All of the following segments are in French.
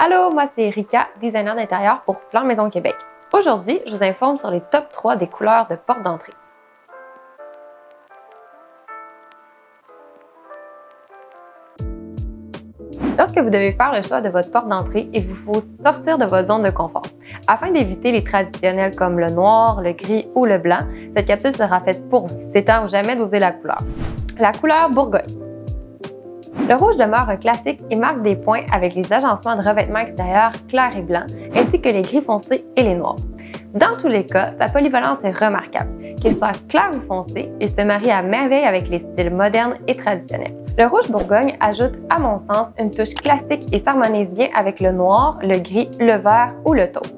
Allô, moi c'est Rika, designer d'intérieur pour Plan Maison Québec. Aujourd'hui, je vous informe sur les top 3 des couleurs de porte d'entrée. Lorsque vous devez faire le choix de votre porte d'entrée, il vous faut sortir de votre zone de confort. Afin d'éviter les traditionnels comme le noir, le gris ou le blanc, cette capsule sera faite pour vous. C'est temps ou jamais d'oser la couleur. La couleur Bourgogne. Le rouge demeure un classique et marque des points avec les agencements de revêtement extérieur clair et blanc, ainsi que les gris foncés et les noirs. Dans tous les cas, sa polyvalence est remarquable. Qu'il soit clair ou foncé, il se marie à merveille avec les styles modernes et traditionnels. Le rouge Bourgogne ajoute, à mon sens, une touche classique et s'harmonise bien avec le noir, le gris, le vert ou le taupe.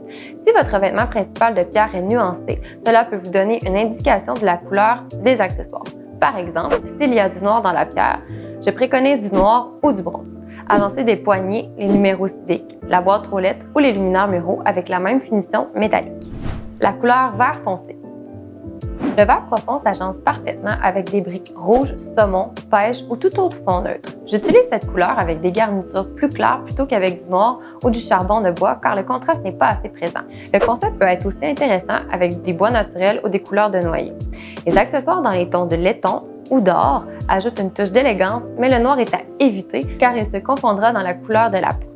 Si votre revêtement principal de pierre est nuancé, cela peut vous donner une indication de la couleur des accessoires. Par exemple, s'il y a du noir dans la pierre, je préconise du noir ou du bronze. Agencez des poignées, les numéros civiques, la boîte aux lettres ou les luminaires muraux avec la même finition métallique. La couleur vert foncé. Le vert profond s'agence parfaitement avec des briques rouges, saumon, pêche ou tout autre fond neutre. J'utilise cette couleur avec des garnitures plus claires plutôt qu'avec du noir ou du charbon de bois car le contraste n'est pas assez présent. Le concept peut être aussi intéressant avec des bois naturels ou des couleurs de noyer. Les accessoires dans les tons de laiton ou d'or ajoutent une touche d'élégance, mais le noir est à éviter car il se confondra dans la couleur de la porte.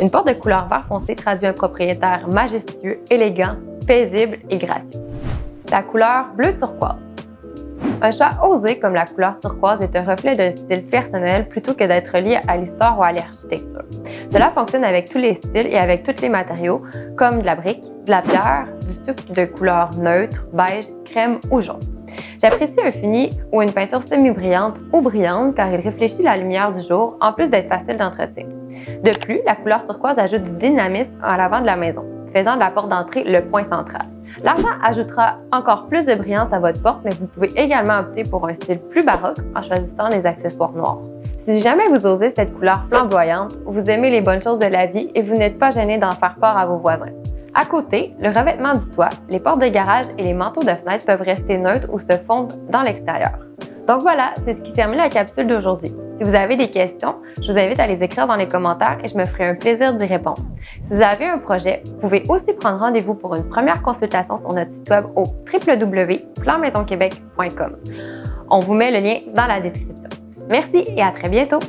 Une porte de couleur vert foncé traduit un propriétaire majestueux, élégant, paisible et gracieux. La couleur bleu turquoise. Un choix osé comme la couleur turquoise est un reflet d'un style personnel plutôt que d'être lié à l'histoire ou à l'architecture. Cela fonctionne avec tous les styles et avec tous les matériaux, comme de la brique, de la pierre, du stuc de couleur neutre, beige, crème ou jaune. J'apprécie un fini ou une peinture semi-brillante ou brillante car il réfléchit la lumière du jour en plus d'être facile d'entretien. De plus, la couleur turquoise ajoute du dynamisme à l'avant de la maison, faisant de la porte d'entrée le point central. L'argent ajoutera encore plus de brillance à votre porte, mais vous pouvez également opter pour un style plus baroque en choisissant des accessoires noirs. Si jamais vous osez cette couleur flamboyante, vous aimez les bonnes choses de la vie et vous n'êtes pas gêné d'en faire part à vos voisins. À côté, le revêtement du toit, les portes de garage et les manteaux de fenêtre peuvent rester neutres ou se fondre dans l'extérieur. Donc voilà, c'est ce qui termine la capsule d'aujourd'hui. Si vous avez des questions, je vous invite à les écrire dans les commentaires et je me ferai un plaisir d'y répondre. Si vous avez un projet, vous pouvez aussi prendre rendez-vous pour une première consultation sur notre site web au www.planmaisonquebec.com. On vous met le lien dans la description. Merci et à très bientôt!